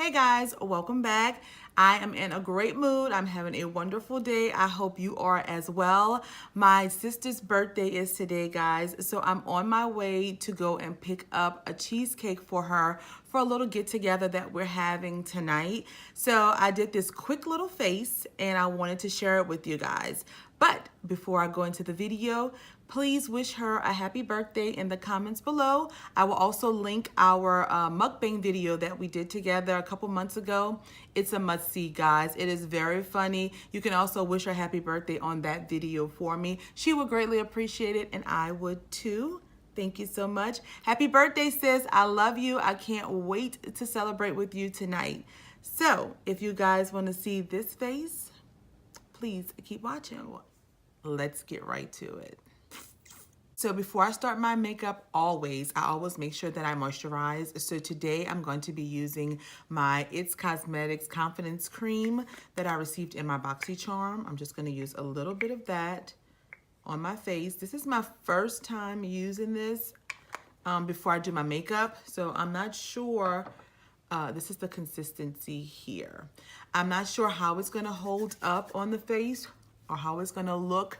Hey guys, welcome back. I am in a great mood. I'm having a wonderful day. I hope you are as well. My sister's birthday is today, guys. So I'm on my way to go and pick up a cheesecake for her for a little get together that we're having tonight. So I did this quick little face and I wanted to share it with you guys. But before I go into the video, please wish her a happy birthday in the comments below. I will also link our mukbang video that we did together a couple months ago. It's a must-see, guys. It is very funny. You can also wish her happy birthday on that video for me. She would greatly appreciate it, and I would too. Thank you so much. Happy birthday, sis. I love you. I can't wait to celebrate with you tonight. So if you guys want to see this face, please keep watching. Let's get right to it. So before I start my makeup, I always make sure that I moisturize. So today I'm going to be using my It's Cosmetics Confidence Cream that I received in my BoxyCharm. I'm just going to use a little bit of that on my face. This is my first time using this before I do my makeup. So I'm not sure. This is the consistency here. I'm not sure how it's going to hold up on the face or how it's going to look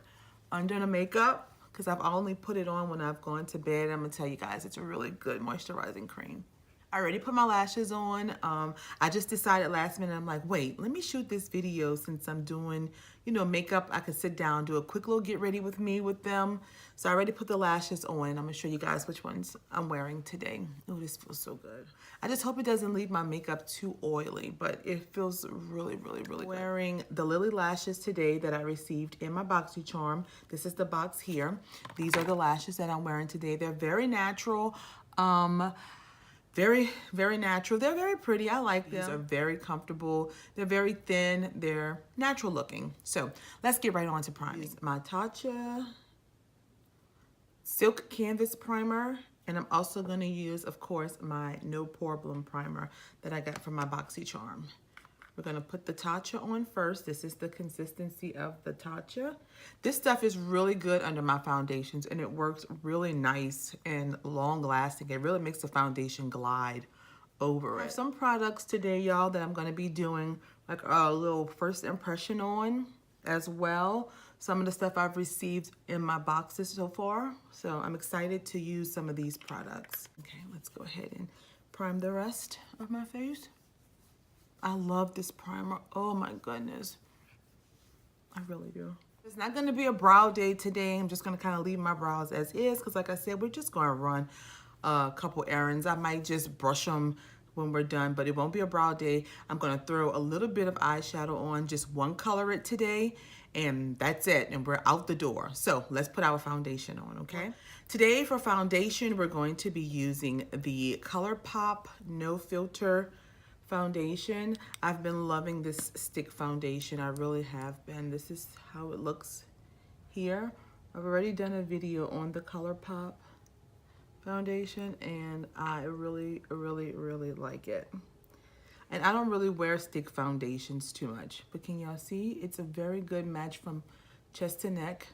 under the makeup, because I've only put it on when I've gone to bed. I'm gonna tell you guys, it's a really good moisturizing cream. I already put my lashes on. I just decided last minute, I'm like, wait, let me shoot this video since I'm doing, makeup. I could sit down, do a quick little get ready with me with them. So I already put the lashes on. I'm gonna show you guys which ones I'm wearing today. Oh, this feels so good. I just hope it doesn't leave my makeup too oily, but it feels really, really, really good. Wearing the Lily lashes today that I received in my BoxyCharm. This is the box here. These are the lashes that I'm wearing today. They're very natural. Very, very natural. They're very pretty. I like them. These are very comfortable. They're very thin. They're natural looking. So let's get right on to priming. My Tatcha Silk Canvas Primer. And I'm also going to use, of course, my No Problem Primer that I got from my BoxyCharm. We're going to put the Tatcha on first. This is the consistency of the Tatcha. This stuff is really good under my foundations, and it works really nice and long lasting. It really makes the foundation glide over it. I have some products today, y'all, that I'm going to be doing like a little first impression on as well. Some of the stuff I've received in my boxes so far. So I'm excited to use some of these products. Okay, let's go ahead and prime the rest of my face. I love this primer. Oh my goodness. I really do. It's not going to be a brow day today. I'm just going to kind of leave my brows as is because like I said, we're just going to run a couple errands. I might just brush them when we're done, but it won't be a brow day. I'm going to throw a little bit of eyeshadow on, just one color it today, and that's it. And we're out the door. So let's put our foundation on, okay? Today for foundation, we're going to be using the ColourPop No Filter foundation. I've been loving this stick foundation. I really have been. This is how it looks here. I've already done a video on the ColourPop foundation and I really, really, really like it. And I don't really wear stick foundations too much, but can y'all see? It's a very good match from chest to neck.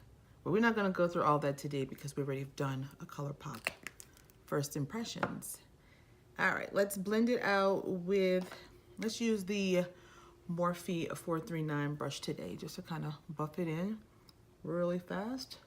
But we're not gonna go through all that today because we already done a ColourPop first impressions. All right, let's blend it out with, let's use the Morphe 439 brush today just to kind of buff it in really fast.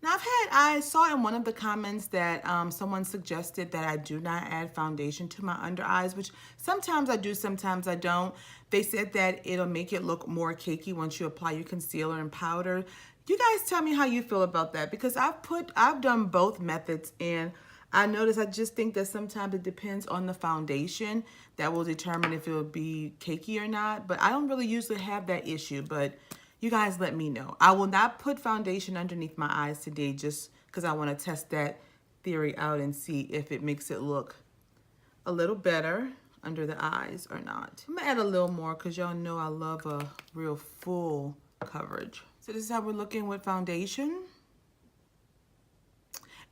Now I saw in one of the comments that someone suggested that I do not add foundation to my under eyes, which sometimes I do, sometimes I don't. They said that it'll make it look more cakey once you apply your concealer and powder. You guys tell me how you feel about that, because I've done both methods and I notice, I just think that sometimes it depends on the foundation that will determine if it will be cakey or not. But I don't really usually have that issue, but you guys let me know. I will not put foundation underneath my eyes today just because I want to test that theory out and see if it makes it look a little better under the eyes or not. I'm gonna add a little more because y'all know I love a real full coverage. So this is how we're looking with foundation.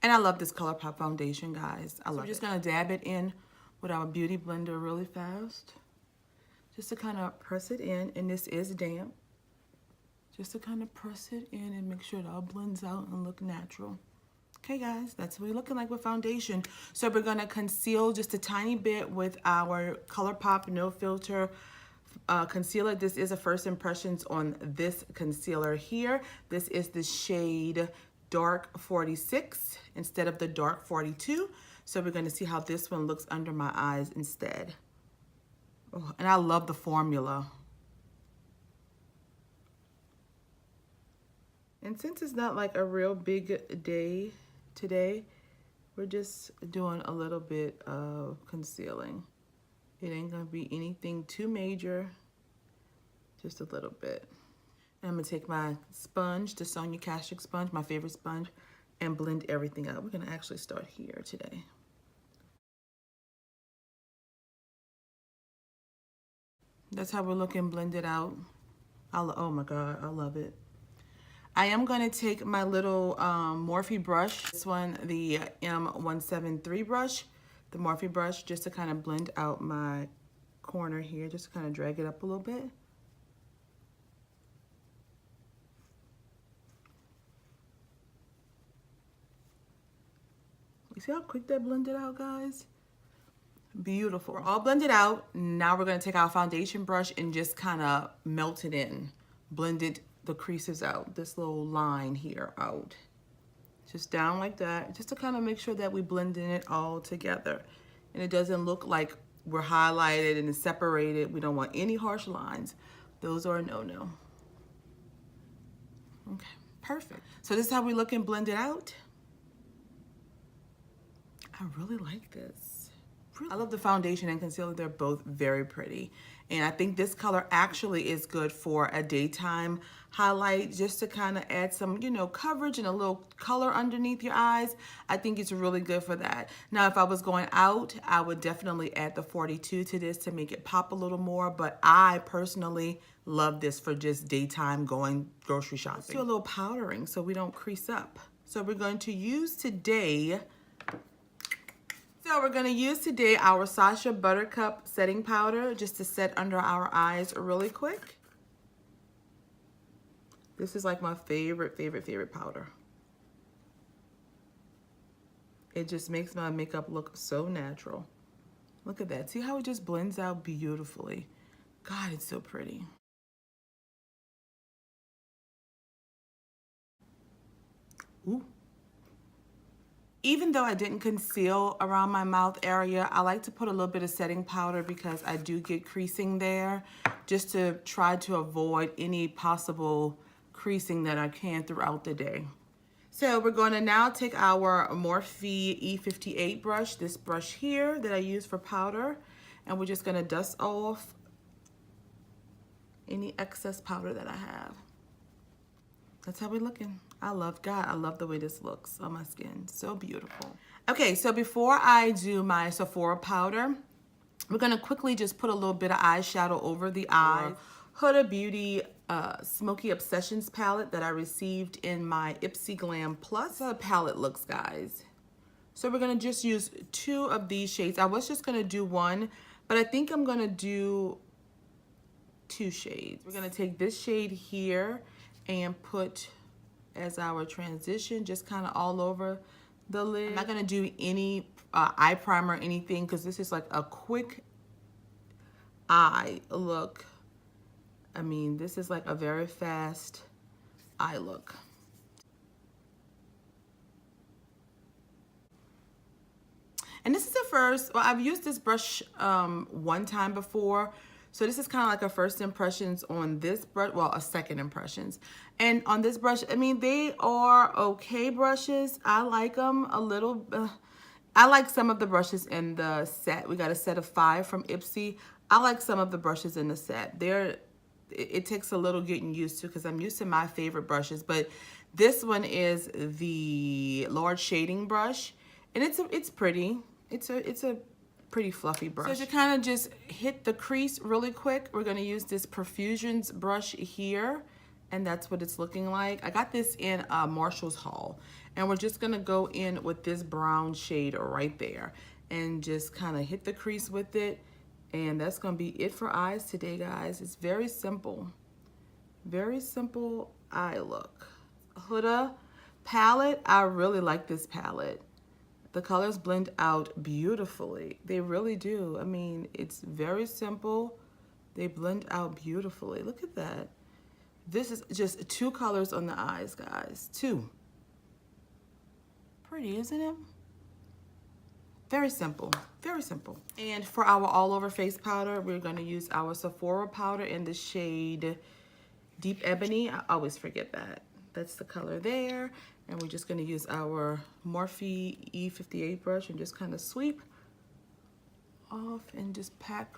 And I love this ColourPop foundation, guys. I love it. We're just gonna dab it in with our beauty blender really fast. Just to kind of press it in, and this is damp. Just to kind of press it in and make sure it all blends out and look natural. Okay, guys, that's what we're looking like with foundation. So we're gonna conceal just a tiny bit with our ColourPop No Filter concealer. This is a first impressions on this concealer here. This is the shade Dark 46 instead of the Dark 42. So we're gonna see how this one looks under my eyes instead. Oh, and I love the formula. And since it's not like a real big day today, we're just doing a little bit of concealing. It ain't gonna be anything too major, just a little bit. And I'm gonna take my sponge, the Sonia Kashuk sponge, my favorite sponge, and blend everything out. We're gonna actually start here today. That's how we're looking blended out. Oh my God, I love it. I am going to take my little Morphe brush, this one, the M173 brush, the Morphe brush, just to kind of blend out my corner here, just to kind of drag it up a little bit. You see how quick that blended out, guys? Beautiful. We're all blended out. Now we're going to take our foundation brush and just kind of melt it in, blend it, the creases out, this little line here out. Just down like that, just to kind of make sure that we blend in it all together. And it doesn't look like we're highlighted and separated. We don't want any harsh lines. Those are a no-no. Okay, perfect. So this is how we look and blend it out. I really like this. I love the foundation and concealer. They're both very pretty. And I think this color actually is good for a daytime highlight, just to kind of add some, you know, coverage and a little color underneath your eyes. I think it's really good for that. Now, if I was going out, I would definitely add the 42 to this to make it pop a little more. But I personally love this for just daytime going grocery shopping. Let's do a little powdering so we don't crease up. So we're going to use today our Sasha Buttercup setting powder just to set under our eyes really quick. This is like my favorite powder. It just makes my makeup look so natural. Look at that. See how it just blends out beautifully? God, it's so pretty. Ooh. Even though I didn't conceal around my mouth area, I like to put a little bit of setting powder because I do get creasing there, just to try to avoid any possible creasing that I can throughout the day. So we're going to now take our Morphe E58 brush, this brush here that I use for powder, and we're just going to dust off any excess powder that I have. That's how we're looking. I love the way this looks on my skin. So beautiful. Okay, so before I do my Sephora powder, we're gonna quickly just put a little bit of eyeshadow over the eyes. Huda Beauty Smoky Obsessions palette that I received in my Ipsy Glam Plus. That's how the palette looks, guys. So we're gonna just use 2 of these shades. I was just gonna do 1, but I think I'm gonna do 2 shades. We're gonna take this shade here and put as our transition, just kind of all over the lid. I'm not gonna do any eye primer or anything because this is like a quick eye look. I mean, this is like a very fast eye look. And this is the first, well, I've used this brush one time before. So this is kind of like a first impressions on this brush, well, a second impressions. And on this brush, I mean, they are okay brushes. I like them a little. I like some of the brushes in the set. We got a set of 5 from Ipsy. I like some of the brushes in the set. It takes a little getting used to because I'm used to my favorite brushes. But this one is the large shading brush, and it's pretty. It's a pretty fluffy brush. So to kind of just hit the crease really quick, we're going to use this Profusions brush here, and that's what it's looking like. I got this in Marshall's haul, and we're just going to go in with this brown shade right there and just kind of hit the crease with it, and that's going to be it for eyes today, guys. It's very simple eye look. Huda palette, I really like this palette. The colors blend out beautifully. They really do. I mean, it's very simple. They blend out beautifully. Look at that. This is just 2 colors on the eyes, guys. 2. Pretty, isn't it? Very simple, very simple. And for our all over face powder, we're gonna use our Sephora powder in the shade Deep Ebony. I always forget that. That's the color there. And we're just gonna use our Morphe E58 brush and just kind of sweep off and just pack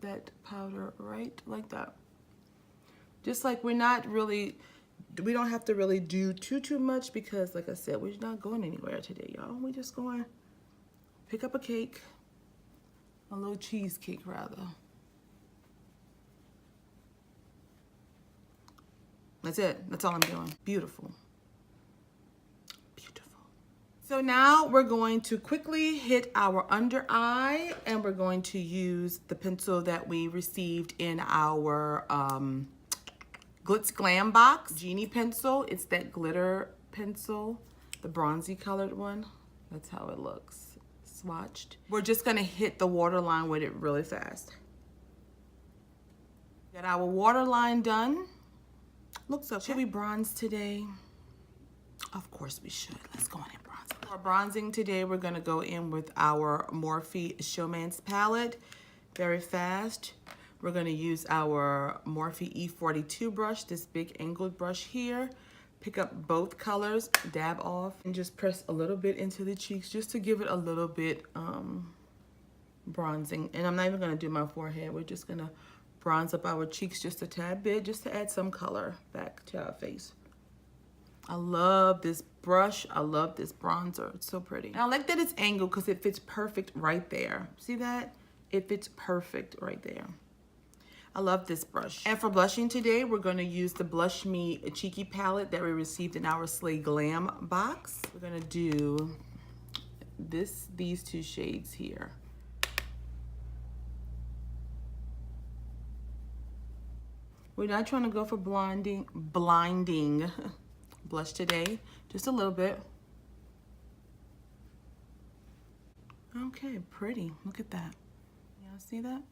that powder right like that. Just like we don't have to really do too much because like I said, we're not going anywhere today, y'all. We're just going to pick up a cake, a little cheesecake rather. That's it. That's all I'm doing. Beautiful. Beautiful. So now we're going to quickly hit our under eye and we're going to use the pencil that we received in our Glitz Glam box. Genie pencil. It's that glitter pencil, the bronzy colored one. That's how it looks. Swatched. We're just going to hit the waterline with it really fast. Got our waterline done. Looks okay. Should we bronze today? Of course we should. Let's go in and bronze. For bronzing today, we're going to go in with our Morphe Showman's palette very fast. We're going to use our Morphe E42 brush, this big angled brush here. Pick up both colors, dab off, and just press a little bit into the cheeks just to give it a little bit bronzing. And I'm not even going to do my forehead. We're just going to bronze up our cheeks just a tad bit, just to add some color back to our face. I love this brush. I love this bronzer. It's so pretty. And I like that it's angled because it fits perfect right there. See that? It fits perfect right there. I love this brush. And for blushing today, we're going to use the Blush Me Cheeky palette that we received in our Slay Glam box. We're going to do these 2 shades here. We're not trying to go for blinding blush today, just a little bit. Okay, pretty. Look at that. Y'all see that?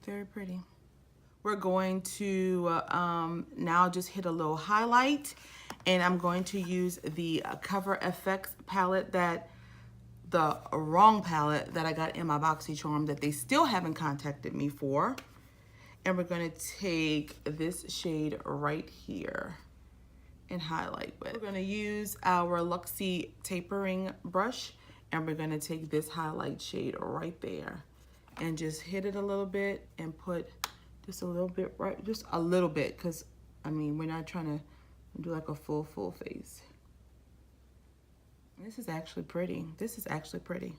Very pretty. We're going to now just hit a little highlight, and I'm going to use the Cover FX palette, the wrong palette that I got in my BoxyCharm that they still haven't contacted me for. And we're going to take this shade right here and highlight with. We're going to use our Luxie tapering brush, and we're going to take this highlight shade right there and just hit it a little bit and put just a little bit right, just a little bit, because I mean, we're not trying to do like a full face. This is actually pretty. This is actually pretty.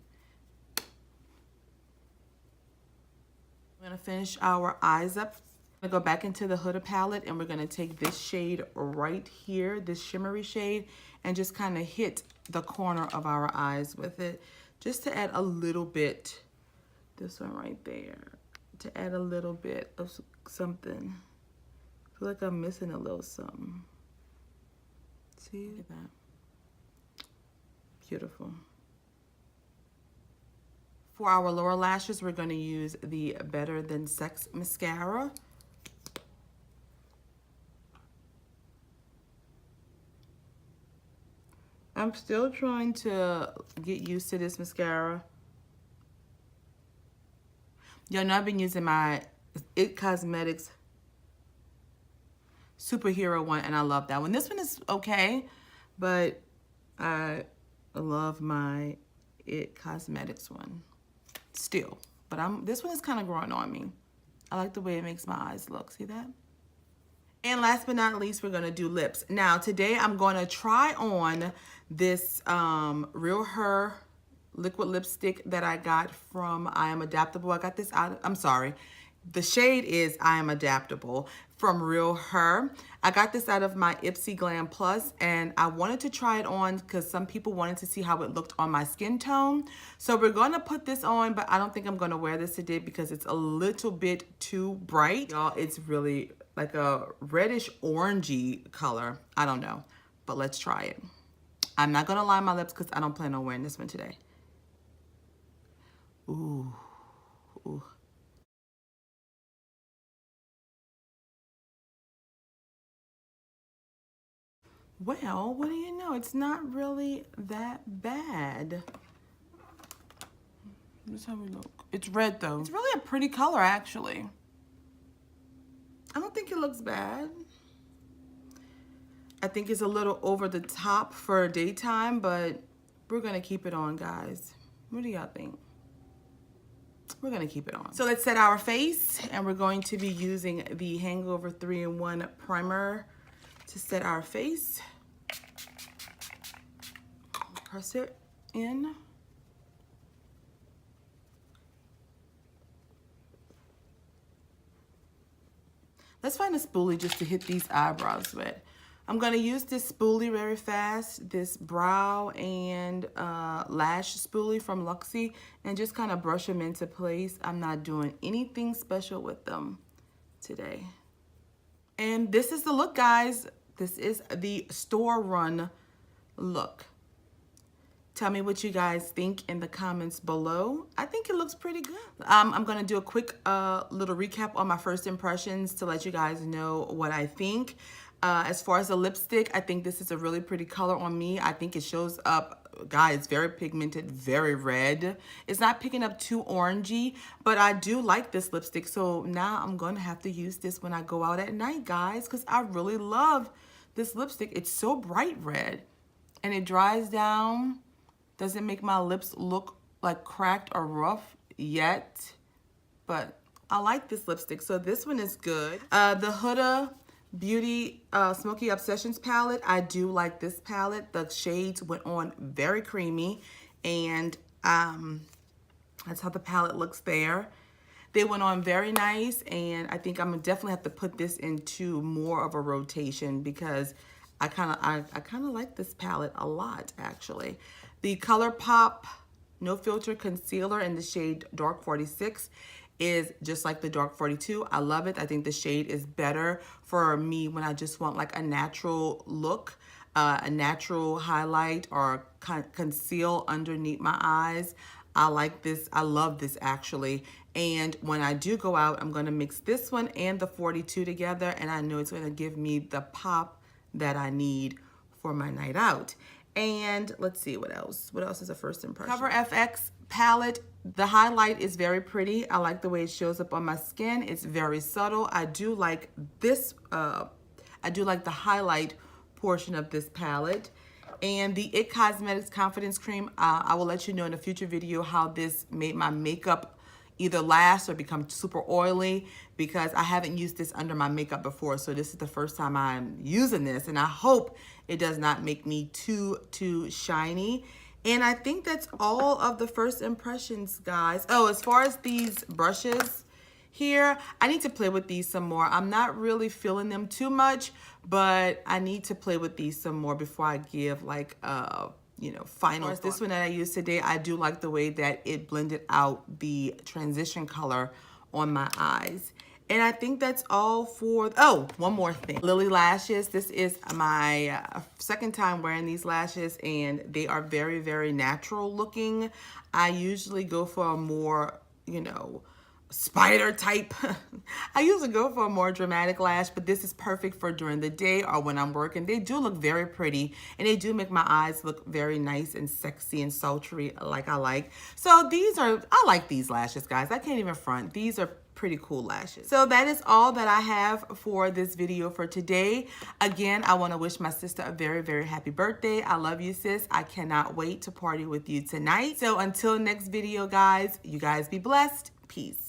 We're gonna finish our eyes up. I'm gonna go back into the Huda palette and we're gonna take this shade right here, this shimmery shade, and just kind of hit the corner of our eyes with it, just to add a little bit, this one right there, to add a little bit of something. I feel like I'm missing a little something. See? Look at that. Beautiful. For our lower lashes, we're going to use the Better Than Sex mascara. I'm still trying to get used to this mascara. Y'all know I've been using my It Cosmetics Superhero one, and I love that one. This one is okay, but I love my It Cosmetics one still. But this one is kind of growing on me. I like the way it makes my eyes look. See that? And last but not least, we're going to do lips. Now, today I'm going to try on this Real Her liquid lipstick that I got from I Am Adaptable. I got this out, I'm sorry. The shade is I Am Adaptable from Real Her. I got this out of my Ipsy Glam Plus, and I wanted to try it on because some people wanted to see how it looked on my skin tone. So we're going to put this on, but I don't think I'm going to wear this today because it's a little bit too bright. Y'all, it's really like a reddish orangey color. I don't know, but let's try it. I'm not gonna line my lips because I don't plan on wearing this one today. Ooh, ooh. Well, what do you know? It's not really that bad. This is how we look. It's red though. It's really a pretty color actually. I don't think it looks bad. I think it's a little over the top for daytime, but we're gonna keep it on, guys. What do y'all think? We're gonna keep it on. So let's set our face, and we're going to be using the Hangover 3-in-1 primer to set our face. Press it in. Let's find a spoolie just to hit these eyebrows with. I'm gonna use this spoolie very fast, this brow and lash spoolie from Luxie, and just kind of brush them into place. I'm not doing anything special with them today. And this is the look, guys. This is the store run look. Tell me what you guys think in the comments below. I think it looks pretty good. I'm gonna do a quick little recap on my first impressions to let you guys know what I think. As far as the lipstick, I think this is a really pretty color on me. I think it shows up, guys, very pigmented, very red. It's not picking up too orangey, but I do like this lipstick. So now I'm gonna have to use this when I go out at night, guys, because I really love this lipstick. It's so bright red and it dries down. Doesn't make my lips look like cracked or rough yet, but I like this lipstick. So this one is good. The Huda Beauty Smoky Obsessions palette, I do like this palette. The shades went on very creamy, and that's how the palette looks there. They went on very nice, and I think I'm gonna definitely have to put this into more of a rotation because I kind of like this palette a lot, actually. The ColourPop No Filter Concealer in the shade Dark 46 is just like the Dark 42. I love it. I think the shade is better for me when I just want like a natural look, a natural highlight or conceal underneath my eyes. I like this. I love this actually. And when I do go out, I'm going to mix this one and the 42 together, and I know it's going to give me the pop that I need for my night out. And let's see what else. What else is a first impression? Cover FX palette. The highlight is very pretty. I like the way it shows up on my skin. It's very subtle. I do like this. I do like the highlight portion of this palette. And the IT Cosmetics Confidence Cream. I will let you know in a future video how this made my makeup either last or become super oily, because I haven't used this under my makeup before. So this is the first time I'm using this, and I hope it does not make me too shiny. And I think that's all of the first impressions, guys. Oh, as far as these brushes here, I need to play with these some more. I'm not really feeling them too much, but I need to play with these some more before I give like you know, final thought. This one that I used today, I do like the way that it blended out the transition color on my eyes. And I think that's all for, oh, one more thing. Lily lashes. This is my second time wearing these lashes, and they are very, very natural looking. I usually go for a more, you know, spider type. I usually go for a more dramatic lash, but this is perfect for during the day or when I'm working. They do look very pretty, and they do make my eyes look very nice and sexy and sultry like I like. So these are, I like these lashes, guys. I can't even front. These are pretty cool lashes. So that is all that I have for this video for today. Again, I want to wish my sister a very, very happy birthday. I love you, sis. I cannot wait to party with you tonight. So until next video, guys, you guys be blessed. Peace.